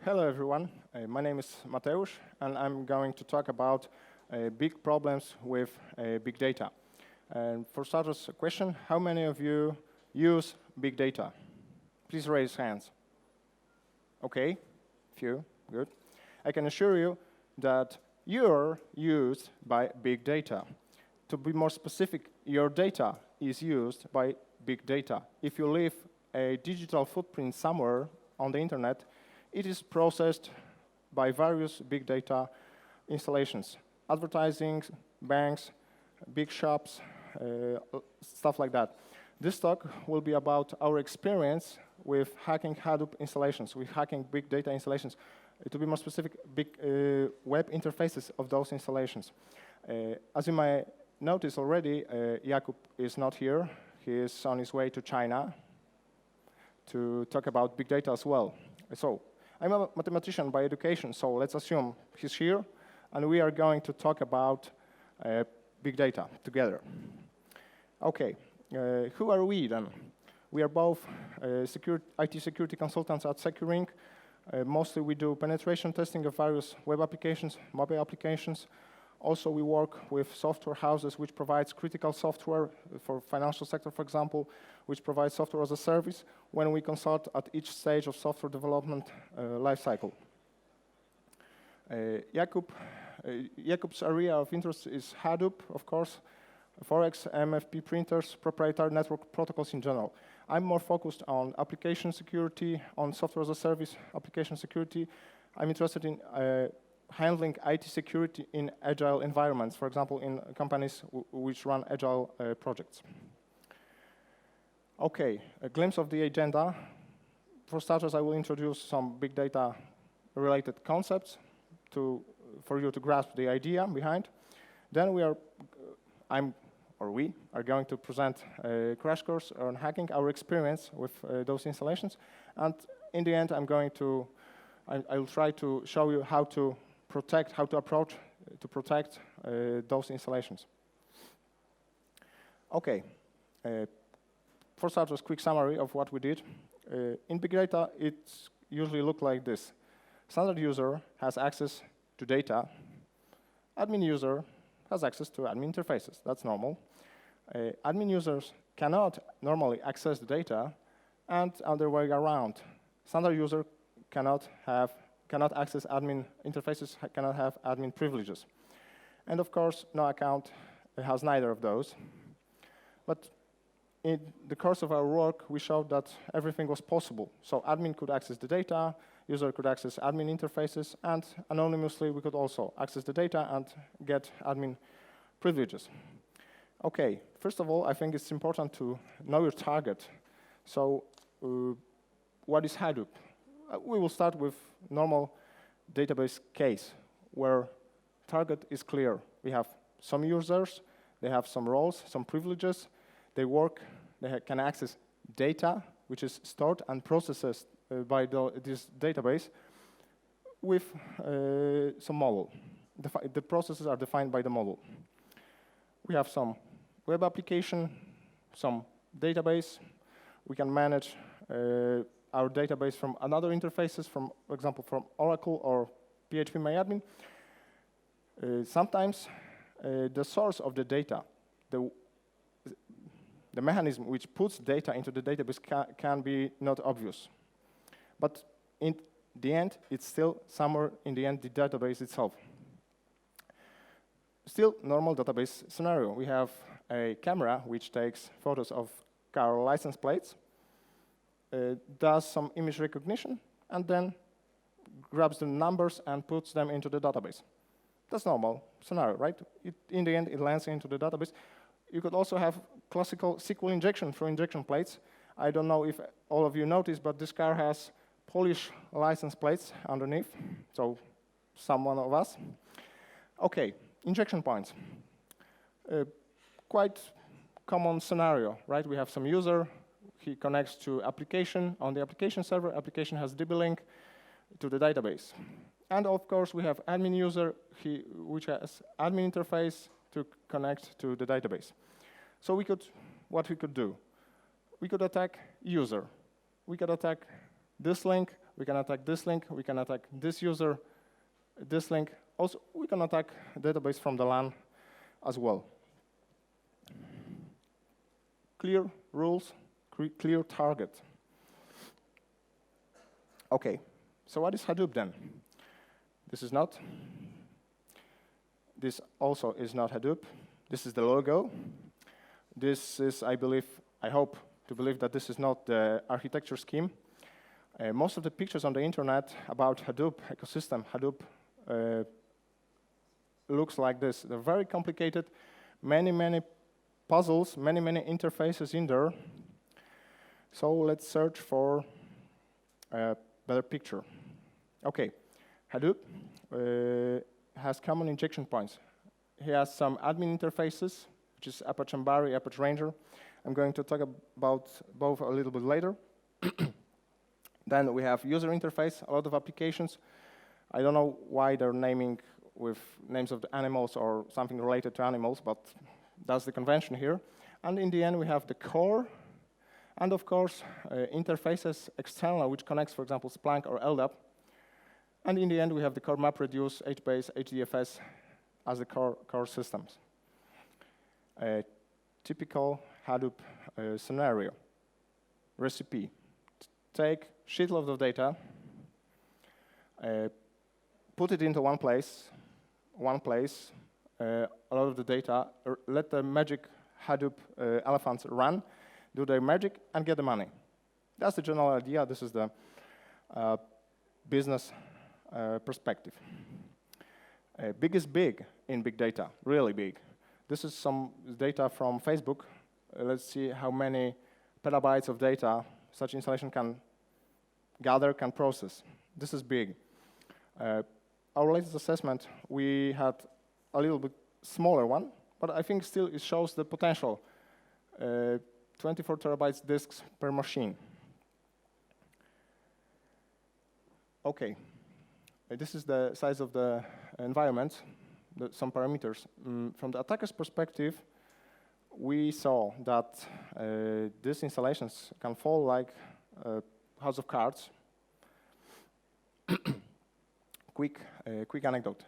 Hello everyone, my name is Mateusz and I'm going to talk about big problems with big data. And for starters, a question, how many of you use big data? Please raise hands. Okay, few, good. I can assure you that you're used by big data. To be more specific, your data is used by big data. If you leave a digital footprint somewhere on the internet, it is processed by various big data installations. Advertising, banks, big shops, stuff like that. This talk will be about our experience with hacking Hadoop installations, with hacking big data installations. To be more specific, big web interfaces of those installations. As you might notice already, Jakub is not here. He is on his way to China to talk about big data as well. So, I'm a mathematician by education, so let's assume he's here, and we are going to talk about big data together. Okay, who are we then? We are both IT security consultants at Securing. Mostly we do penetration testing of various web applications, mobile applications. Also we work with software houses which provides critical software for financial sector, for example, which provides software as a service when we consult at each stage of software development lifecycle. Jakub's area of interest is Hadoop, of course, Forex, MFP printers, proprietary network protocols in general. I'm more focused on application security, on software as a service, application security. I'm interested in handling IT security in agile environments, for example, in companies which run agile projects. Okay, a glimpse of the agenda. For starters, I will introduce some big data related concepts for you to grasp the idea behind. Then we are going to present a crash course on hacking, our experience with those installations. And in the end, I'll try to show you how to approach to protect those installations. Okay, for starters, quick summary of what we did. In big data, it usually looks like this. Standard user has access to data. Admin user has access to admin interfaces. That's normal. Admin users cannot normally access the data, and other way around. Standard user cannot access admin interfaces, cannot have admin privileges. And of course, no account has neither of those. But in the course of our work, we showed that everything was possible. So admin could access the data, user could access admin interfaces, and anonymously, we could also access the data and get admin privileges. Okay, first of all, I think it's important to know your target. So what is Hadoop? We will start with normal database case where target is clear. We have some users, they have some roles, some privileges, they can access data which is stored and processed by this database with some model. The processes are defined by the model. We have some web application, some database. We can manage our database from another interfaces, for example, from Oracle or PHP-MyAdmin. Sometimes the source of the data, the mechanism which puts data into the database can be not obvious. But in the end, it's still somewhere in the end the database itself. Still, normal database scenario. We have a camera which takes photos of car license plates, does some image recognition, and then grabs the numbers and puts them into the database. That's normal scenario, right? In the end, it lands into the database. You could also have classical SQL injection through injection plates. I don't know if all of you noticed, but this car has Polish license plates underneath, so someone of us. Okay, injection points. Quite common scenario, right? We have some user, he connects to application. On the application server, application has DB link to the database. And of course, we have admin user, which has admin interface to connect to the database. So what we could do? We could attack user. We could attack this link we can attack this link, we can attack this user, this link. Also, we can attack a database from the LAN as well. Clear rules, clear target. Okay, so what is Hadoop then? This is not. This also is not Hadoop. This is the logo. This is, I believe, I hope to believe that this is not the architecture scheme. Most of the pictures on the internet about Hadoop ecosystem, Hadoop looks like this. They're very complicated, many puzzles, many interfaces in there. So let's search for a better picture. Okay, Hadoop has common injection points. He has some admin interfaces, which is Apache Ambari, Apache Ranger. I'm going to talk about both a little bit later. Then we have user interface, a lot of applications. I don't know why they're naming with names of the animals or something related to animals, but that's the convention here. And in the end, we have the core, and of course, interfaces external, which connects, for example, Splunk or LDAP. And in the end, we have the core MapReduce, HBase, HDFS as the core systems. A typical Hadoop scenario, recipe. Take shitload of data, put it into one place, a lot of the data, let the magic Hadoop elephants run, do their magic, and get the money. That's the general idea. This is the business perspective. Big is big in big data, really big. This is some data from Facebook. Let's see how many petabytes of data such installation can gather, can process. This is big. Our latest assessment, we had a little bit smaller one, but I think still it shows the potential. 24 terabytes disks per machine. Okay, this is the size of the environment, some parameters. From the attacker's perspective, we saw that these installations can fall like a house of cards. Quick anecdote.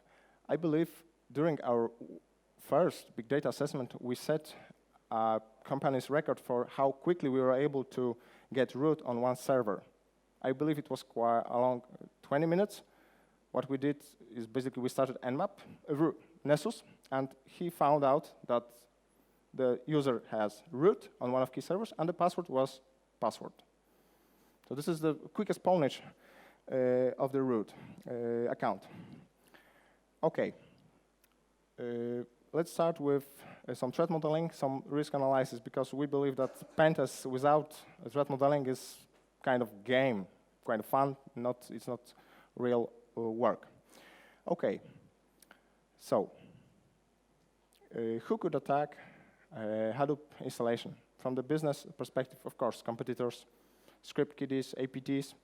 I believe during our first big data assessment, we set a company's record for how quickly we were able to get root on one server. I believe it was quite along 20 minutes. What we did is basically we started Nmap, Nessus, and he found out that the user has root on one of key servers, and the password was password. So this is the quickest pawnage of the root account. Okay, let's start with some threat modeling, some risk analysis, because we believe that pen tests without threat modeling is kind of game, kind of fun. It's not real work. Okay, so who could attack Hadoop installation? From the business perspective, of course, competitors, script kiddies, APTs.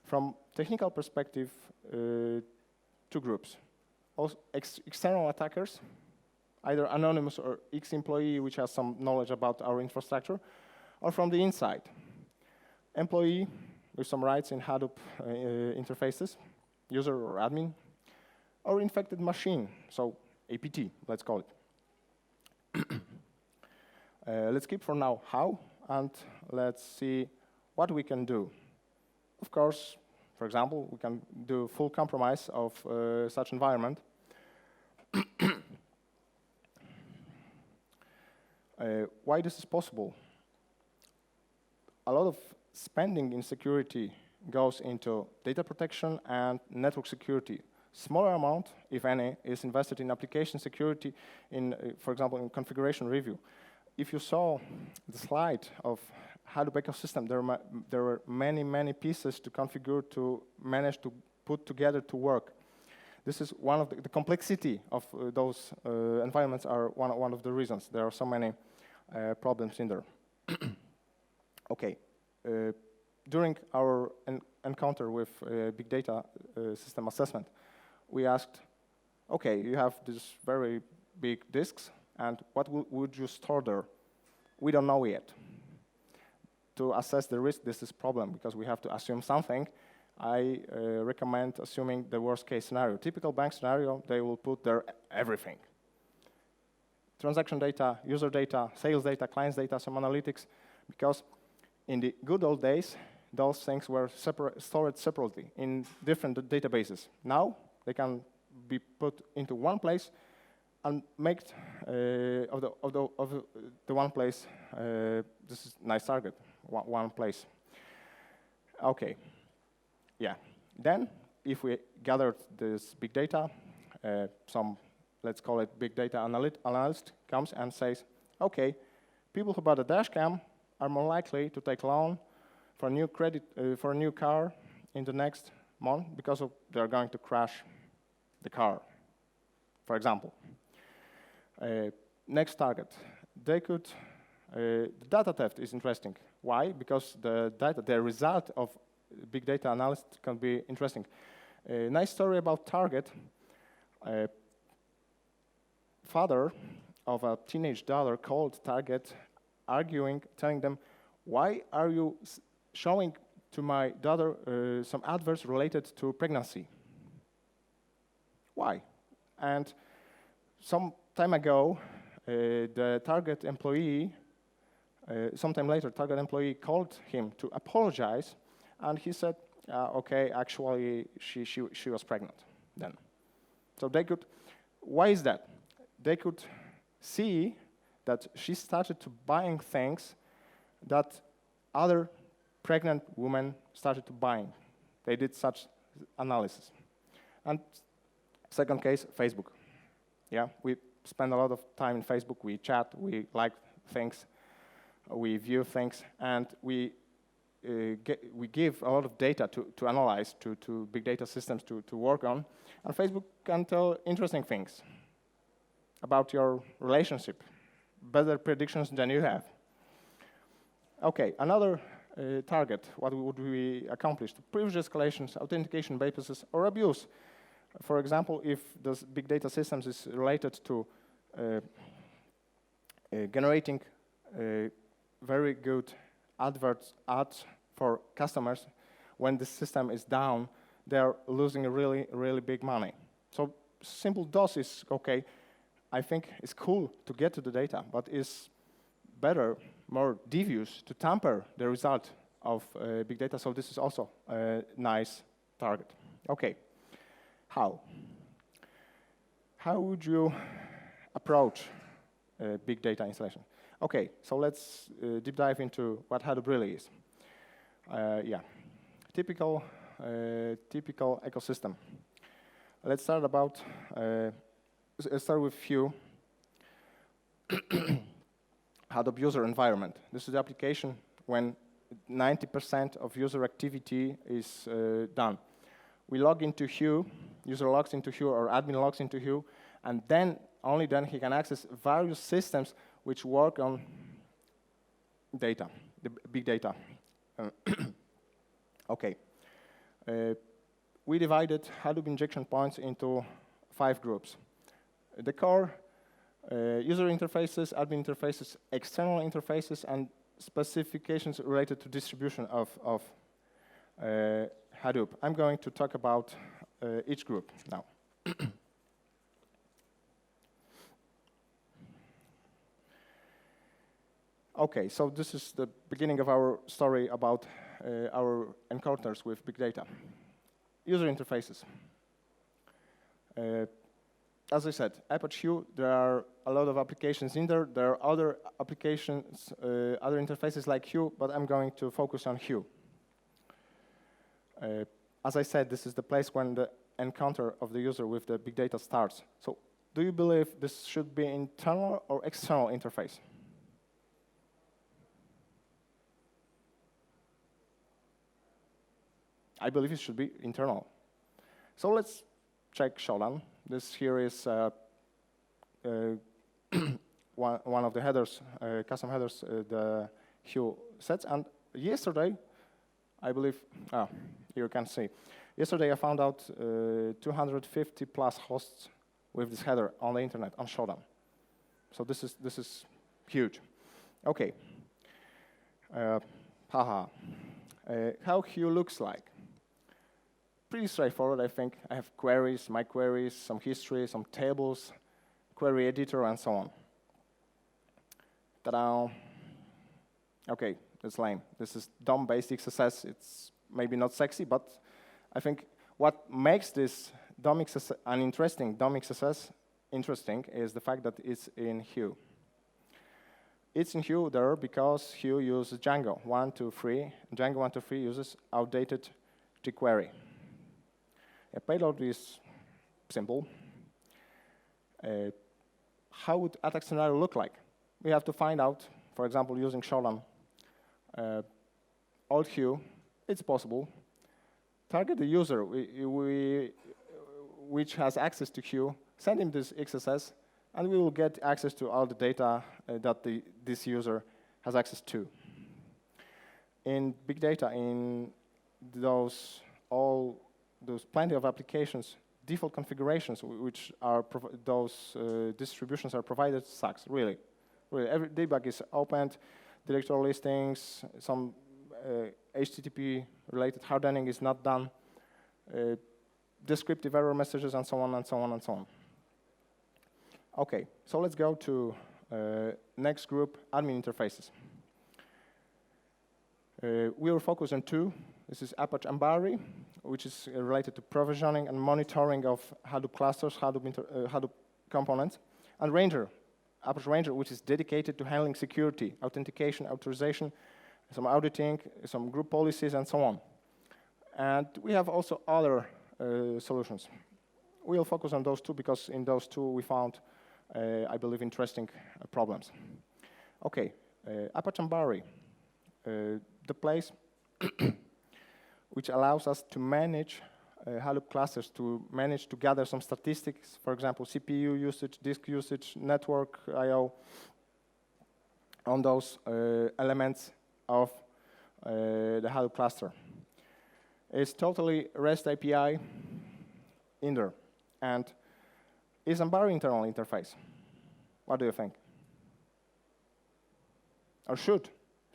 From technical perspective, two groups. Also, external attackers, either anonymous or ex-employee which has some knowledge about our infrastructure, or from the inside. Employee with some rights in Hadoop interfaces, user or admin, or infected machine, so APT, let's call it. Let's keep for now how, and let's see what we can do. Of course, for example, we can do full compromise of such environment. Why this is possible? A lot of spending in security goes into data protection and network security. Smaller amount, if any, is invested in application security, in, for example, in configuration review. If you saw the slide of Hadoop ecosystem, there were many pieces to configure to manage to put together to work. This is one of the complexity of those environments are one of the reasons. There are so many problems in there. Okay, during our encounter with big data system assessment, we asked, okay, you have these very big disks, and what would you store there? We don't know yet. To assess the risk, this is a problem, because we have to assume something, I recommend assuming the worst case scenario. Typical bank scenario, they will put their everything. Transaction data, user data, sales data, clients data, some analytics, because in the good old days, those things were stored separately in different databases. Now, they can be put into one place and make of the one place, this is a nice target, one place. Okay, yeah. Then, if we gathered this big data, let's call it big data analyst comes and says, okay, people who bought a dash cam are more likely to take loan for a new for a new car in the next month because they're going to crash the car, for example. Next target, they could, the data theft is interesting. Why? Because the result of big data analysis can be interesting. A nice story about Target. Father of a teenage daughter called Target, arguing, telling them, why are you showing to my daughter some adverts related to pregnancy? Why? And some time ago, the Target employee, sometime later, Target employee called him to apologize, and he said, okay, actually, she was pregnant then. So they could, why is that? They could see that she started to buying things that other pregnant women started to buying. They did such analysis. And second case, Facebook. Yeah, we spend a lot of time in Facebook. We chat, we like things, we view things, and we give a lot of data to analyze, to big data systems to work on. And Facebook can tell interesting things about your relationship, better predictions than you have. Okay, another target, what would we accomplish? Privilege escalations, authentication bypasses, or abuse. For example, if this big data systems is related to generating very good ads for customers, when the system is down, they're losing really, really big money. So simple DOS is okay. I think it's cool to get to the data, but it's better, more devious to tamper the result of big data. So this is also a nice target. Okay, how? How would you approach big data installation? Okay, so let's deep dive into what Hadoop really is. Yeah, typical ecosystem. Let's start with few. Hadoop user environment. This is the application when 90% of user activity is done. We log into Hue, user logs into Hue, or admin logs into Hue, and then, only then, he can access various systems which work on data, the big data. Okay. We divided Hadoop injection points into 5 groups. The core, user interfaces, admin interfaces, external interfaces, and specifications related to distribution of Hadoop. I'm going to talk about each group now. Okay, so this is the beginning of our story about our encounters with big data. User interfaces. As I said, Apache Hue, there are a lot of applications in there. There are other applications, other interfaces like Hue, but I'm going to focus on Hue. As I said, this is the place when the encounter of the user with the big data starts. So do you believe this should be internal or external interface? I believe it should be internal. So let's check Shodan. This here is one of the headers, custom headers, the Hue sets. And yesterday, I believe, you can see. Yesterday I found out 250 plus hosts with this header on the internet, on Shodan. So this is huge. Okay. How Hue looks like. pretty straightforward, I think. I have queries, my queries, some history, some tables, query editor, and so on. Ta-da! Okay, that's lame. This is DOM-based XSS. It's maybe not sexy, but I think what makes this DOM XSS, an interesting DOM XSS interesting is the fact that it's in Hue. It's in Hue there because Hue uses Django 1.2.3. Django 1.2.3 uses outdated jQuery. A payload is simple. How would attack scenario look like? We have to find out, for example, using Shodan, old Hue. It's possible. Target the user which has access to Hue, send him this XSS, and we will get access to all the data that this user has access to. In big data, in all those plenty of applications, default configurations, which are those distributions are provided, sucks, really. Every debug is opened, directory listings, some HTTP-related hardening is not done, descriptive error messages, and so on, and so on, and so on. OK, so let's go to next group, admin interfaces. We will focus on two. This is Apache Ambari, which is related to provisioning and monitoring of Hadoop clusters, Hadoop components, and Ranger, Apache Ranger, which is dedicated to handling security, authentication, authorization, some auditing, some group policies, and so on. And we have also other solutions. We'll focus on those two because in those two we found, I believe, interesting problems. OK, Apache Ambari, the place which allows us to manage Hadoop clusters, to manage to gather some statistics, for example, CPU usage, disk usage, network I/O, on those elements of the Hadoop cluster. It's totally REST API in there. And is Ambari internal interface? What do you think? Or should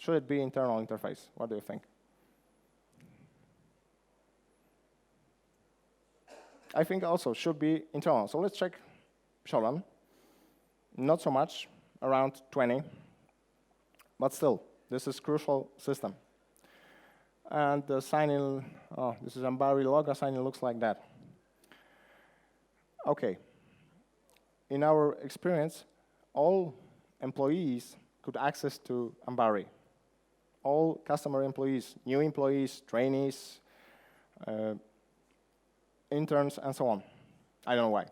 it be internal interface? What do you think? I think also should be internal. So let's check Shodan. Not so much, around 20. But still, this is crucial system. And the sign-in, this is Ambari log, sign-in looks like that. OK. In our experience, all employees could access to Ambari. All customer employees, new employees, trainees, interns, and so on. I don't know why.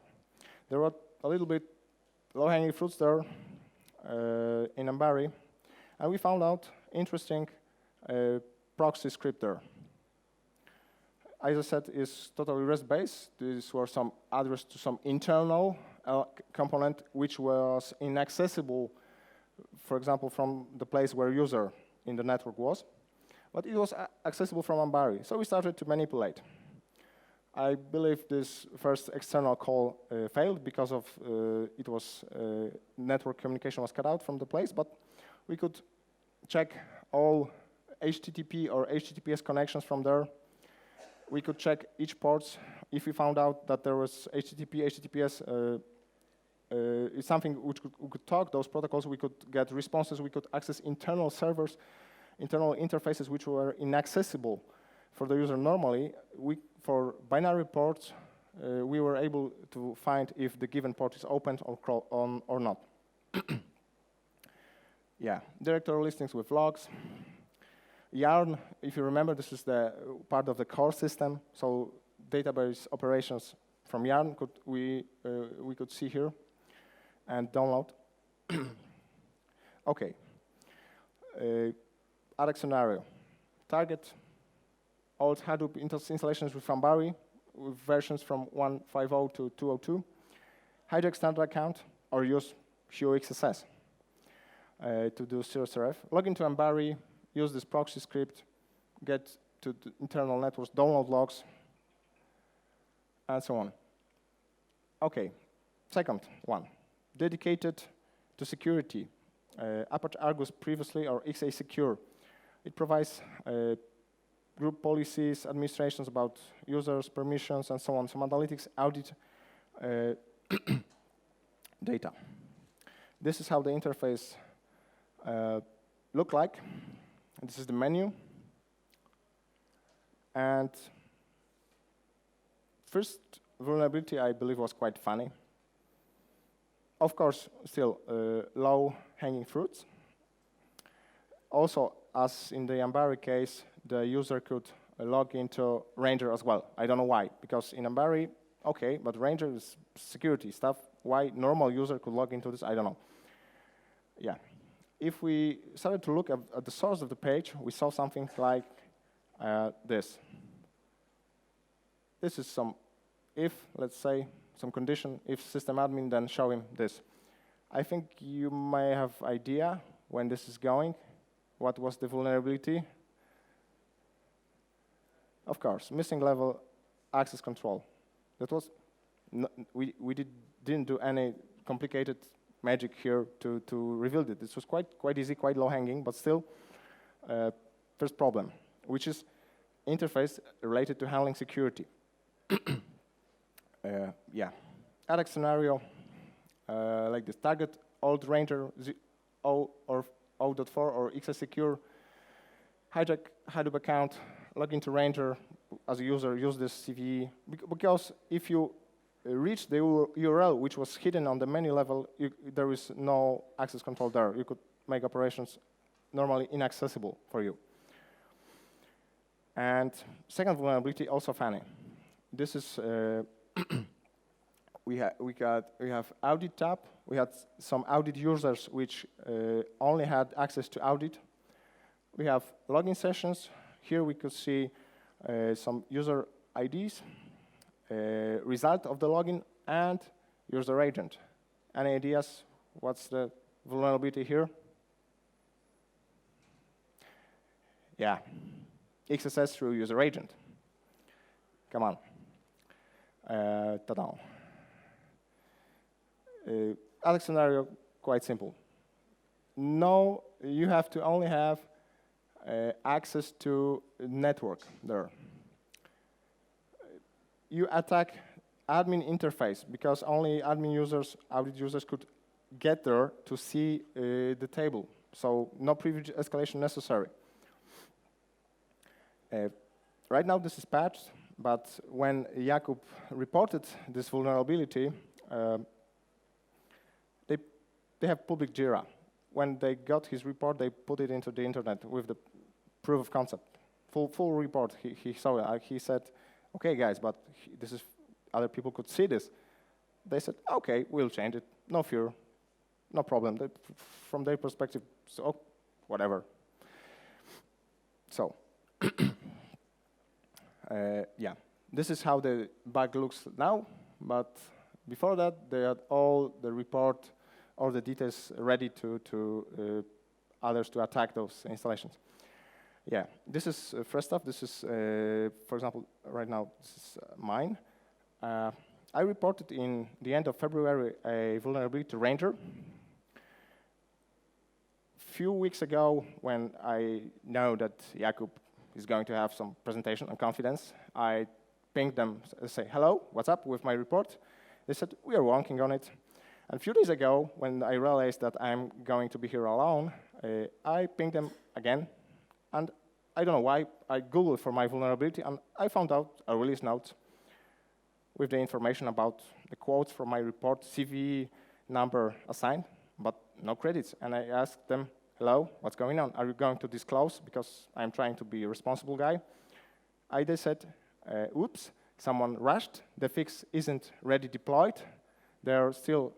There were a little bit low-hanging fruits there in Ambari, and we found out interesting proxy script there. As I said, it's totally REST-based. These were some address to some internal component which was inaccessible, for example, from the place where user in the network was. But it was accessible from Ambari. So we started to manipulate. I believe this first external call failed because of it was network communication was cut out from the place, but we could check all HTTP or HTTPS connections from there. We could check each ports. If we found out that there was HTTP, HTTPS is something which we could talk, those protocols, we could get responses, we could access internal servers, internal interfaces which were inaccessible for the user normally. For binary ports, we were able to find if the given port is opened or not. Yeah, directory listings with logs. Yarn, if you remember, this is the part of the core system. So database operations from Yarn we could see here and download. OK. Attack scenario. Target old Hadoop installations with Ambari, with versions from 1.5.0 to 2.0.2. Hijack standard account, or use Hue XSS to do CRF. Log into Ambari, use this proxy script, get to the internal networks, download logs, and so on. OK, second one, dedicated to security. Apache Argus previously, or XA Secure. It provides group policies, administrations about users, permissions, and so on. Some analytics, audit data. This is how the interface look like. And this is the menu. And first vulnerability, I believe, was quite funny. Of course, still low-hanging fruits. Also, as in the Ambari case, the user could log into Ranger as well. I don't know why, because in Ambari, okay, but Ranger is security stuff. Why normal user could log into this, I don't know. Yeah. If we started to look at the source of the page, we saw something like this. This is some if, let's say, some condition, if system admin, then show him this. I think you may have idea when this is going. What was the vulnerability? Of course, missing level access control. That was, we didn't do any complicated magic here to reveal it. This was quite easy, quite low hanging, but still, first problem, which is interface related to handling security. Yeah, attack scenario like this: target old Ranger 0 or 0.4 or XS secure, hijack Hadoop account, log into Ranger as a user, use this CVE. Because if you reach the URL which was hidden on the menu level, there is no access control there. You could make operations normally inaccessible for you. And second vulnerability, also funny. This is we have audit tab. We had some audit users which only had access to audit. We have login sessions. Here we could see some user IDs, result of the login, and user agent. Any ideas? What's the vulnerability here? Yeah, XSS through user agent. Come on. Ta-da. Other scenario, quite simple. No, you have to only have access to network there. You attack admin interface because only admin users, audit users could get there to see the table. So no privilege escalation necessary. Right now this is patched, but when Jakub reported this vulnerability, they have public Jira. When they got his report, they put it into the internet with the proof of concept. Full report, he saw it. He said, okay guys, but this is, other people could see this. They said, okay, we'll change it, no fear, no problem. From their perspective, so whatever. So, yeah, this is how the bug looks now, but before that, they had all the report, all the details ready to others to attack those installations. Yeah, this is first off. This is, for example, right now, this is mine. I reported in the end of February a vulnerability to Ranger. Few weeks ago, when I know that Jakub is going to have some presentation on confidence, I pinged them, say, hello, what's up with my report? They said, we are working on it. And a few days ago, when I realized that I'm going to be here alone, I pinged them again. And I don't know why, I Googled for my vulnerability, and I found out a release note with the information about the quotes from my report, CVE number assigned, but no credits. And I asked them, hello, what's going on? Are you going to disclose? Because I'm trying to be a responsible guy. They said, oops, someone rushed. The fix isn't ready deployed. They're still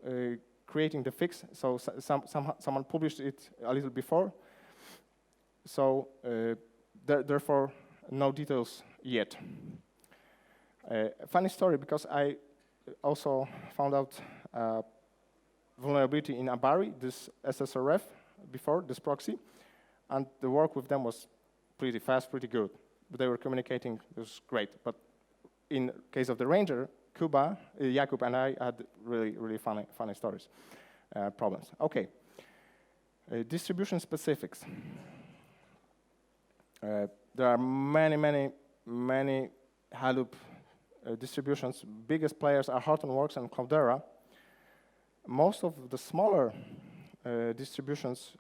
creating the fix, so someone published it a little before. So therefore, no details yet. Funny story, because I also found out vulnerability in Ambari, this SSRF, before, this proxy, and the work with them was pretty fast, pretty good. But they were communicating, it was great. But in case of the Ranger, Jakub and I had really funny stories, problems. Okay, distribution specifics. there are many Hadoop distributions. Biggest players are Hortonworks and Cloudera. Most of the smaller distributions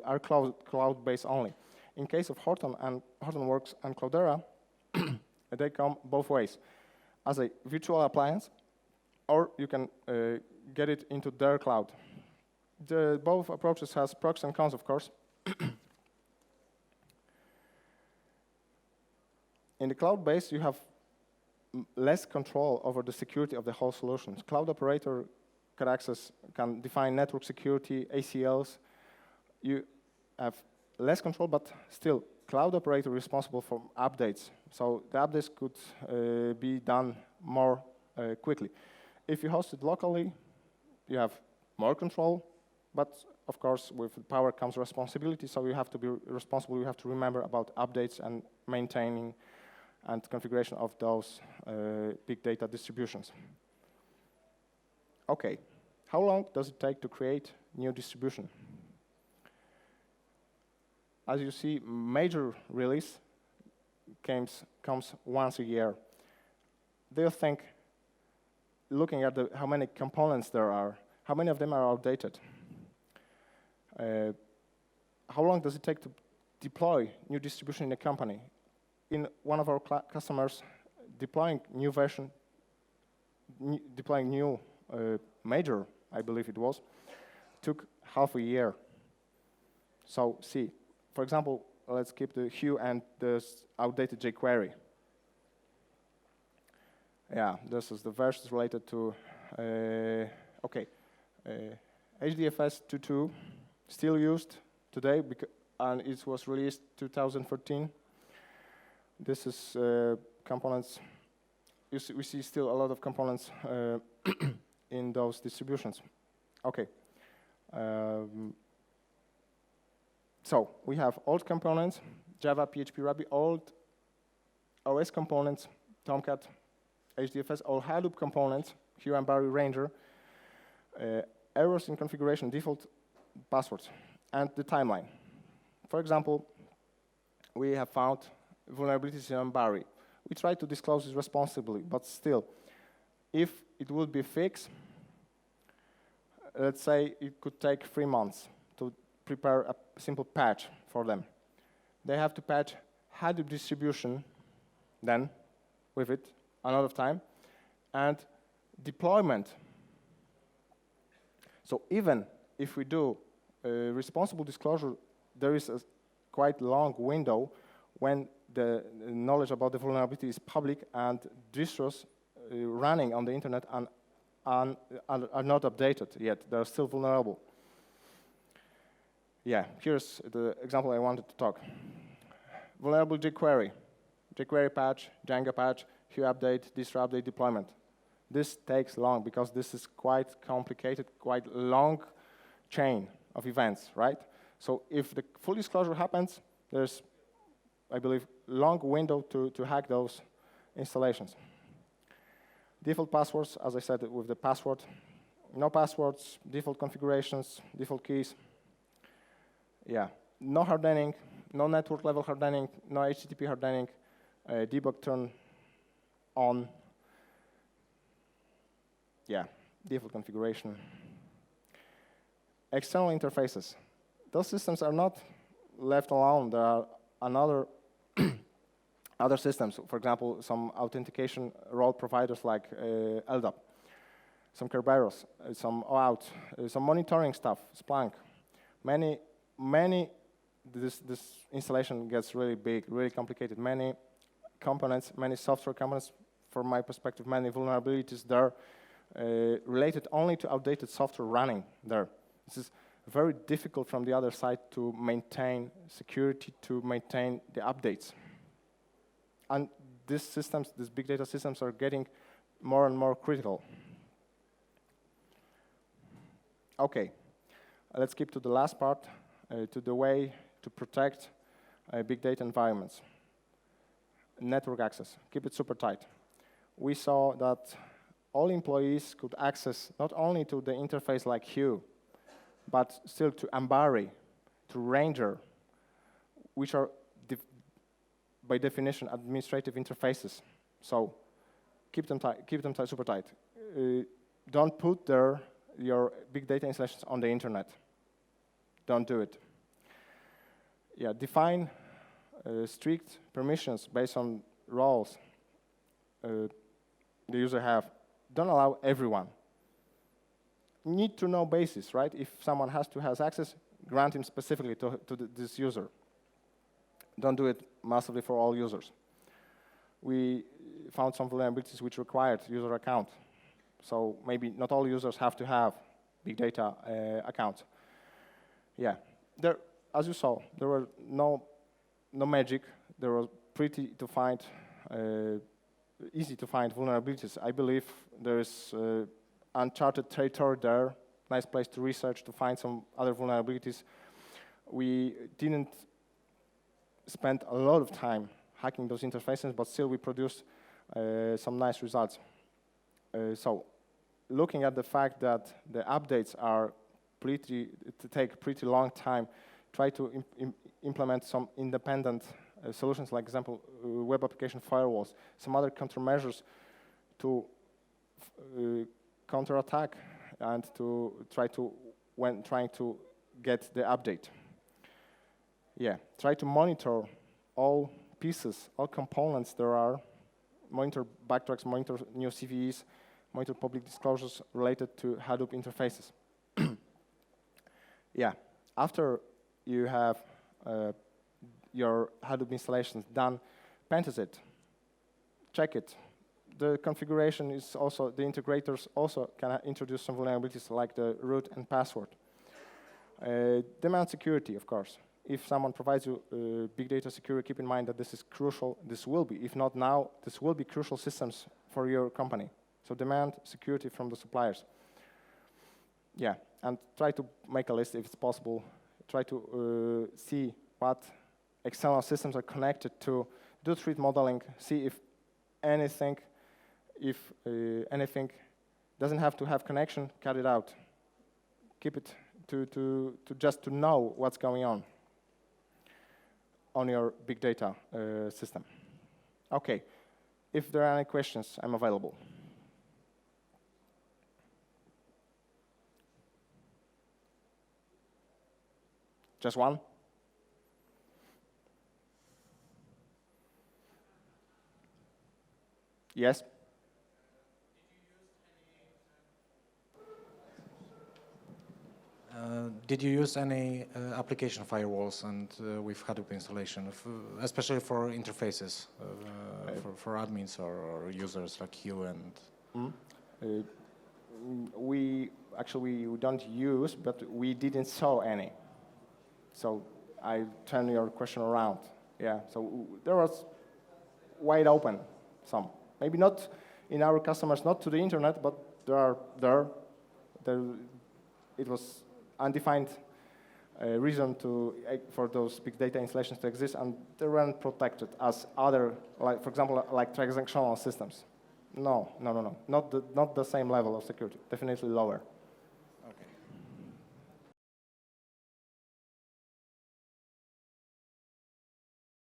are cloud-based only. In case of Hortonworks and Cloudera, they come both ways, as a virtual appliance, or you can get it into their cloud. Both approaches has pros and cons, of course. In the cloud-based, you have less control over the security of the whole solutions. Cloud operator can define network security, ACLs. You have less control, but still, cloud operator responsible for updates. So the updates could be done more quickly. If you host it locally, you have more control, but of course, with power comes responsibility, so you have to be responsible. You have to remember about updates and maintaining and configuration of those big data distributions. Okay, how long does it take to create new distribution? As you see, major release comes once a year. Do you think, looking at how many components there are, how many of them are outdated? How long does it take to deploy new distribution in a company? In one of our customers, deploying new version, deploying new major, I believe it was, took half a year. So see, for example, let's keep the Hue and the outdated jQuery. Yeah, this is the versions related to, HDFS 2.2, still used today, and it was released 2014. This is components. We see still a lot of components in those distributions. Okay. So we have old components, Java, PHP, Ruby, old OS components, Tomcat, HDFS, all Hadoop components, Hue and Barry Ranger, errors in configuration, default passwords, and the timeline. For example, we have found vulnerabilities in Barry. We try to disclose this responsibly, but still, if it would be fixed, let's say it could take 3 months to prepare a simple patch for them. They have to patch Hadoop distribution then with it a lot of time, and deployment. So even if we do responsible disclosure, there is a quite long window when the knowledge about the vulnerability is public and distros running on the internet are not updated yet. They're still vulnerable. Yeah, here's the example I wanted to talk. Vulnerable jQuery. jQuery patch, Django patch, Hue update, distro update, deployment. This takes long because this is quite complicated, quite long chain of events, right? So if the full disclosure happens, there's, I believe, long window to hack those installations. Default passwords, as I said, with the password. No passwords, default configurations, default keys. Yeah, no hardening, no network level hardening, no HTTP hardening, debug turn on. Yeah, default configuration. External interfaces. Those systems are not left alone. There are other systems. For example, some authentication role providers like LDAP, some Kerberos, some OAuth, some monitoring stuff, Splunk. This installation gets really big, really complicated. Many components, many software components, from my perspective, many vulnerabilities there related only to outdated software running there. This is very difficult from the other side to maintain security, to maintain the updates. And these systems, these big data systems, are getting more and more critical. Okay, let's skip to the last part, to the way to protect big data environments. Network access, keep it super tight. We saw that all employees could access not only to the interface like Hue, but still to Ambari, to Ranger, which are by definition, administrative interfaces. So keep them super tight. Don't put your big data installations on the internet. Don't do it. Yeah, define strict permissions based on roles the user have. Don't allow everyone. Need to know basis, right? If someone has access, grant him specifically to this user. Don't do it massively for all users. We found some vulnerabilities which required user account. So maybe not all users have to have big data accounts. Yeah, as you saw, there were no magic. There was pretty to find, easy to find vulnerabilities. I believe there is uncharted territory there. Nice place to research to find some other vulnerabilities. We didn't spend a lot of time hacking those interfaces, but still we produced some nice results. So, looking at the fact that the updates are take pretty long time, try to implement some independent solutions, like example, web application firewalls, some other countermeasures to counterattack and to when trying to get the update. Yeah, try to monitor all pieces, all components there are, monitor backtracks, monitor new CVEs, monitor public disclosures related to Hadoop interfaces. Yeah, after you have your Hadoop installations done, pentest it, check it. The configuration is also, the integrators also can introduce some vulnerabilities like the root and password. Demand security, of course. If someone provides you big data security, keep in mind that this is crucial. This will be, if not now, this will be crucial systems for your company. So demand security from the suppliers. Yeah, and try to make a list if it's possible. Try to see what external systems are connected to. Do threat modeling. See if anything doesn't have to have connection, cut it out. Keep it just to know what's going on your big data system. Okay, if there are any questions, I'm available. Just one? Yes? Did you use any application firewalls and with Hadoop installation, especially for interfaces, for admins or users like you and? We don't use, but we didn't saw any. So I turn your question around. Yeah, so there was wide open some. Maybe not in our customers, not to the internet, but it was undefined reason for those big data installations to exist, and they weren't protected as other, like for example, like transactional systems. No, not the same level of security. Definitely lower.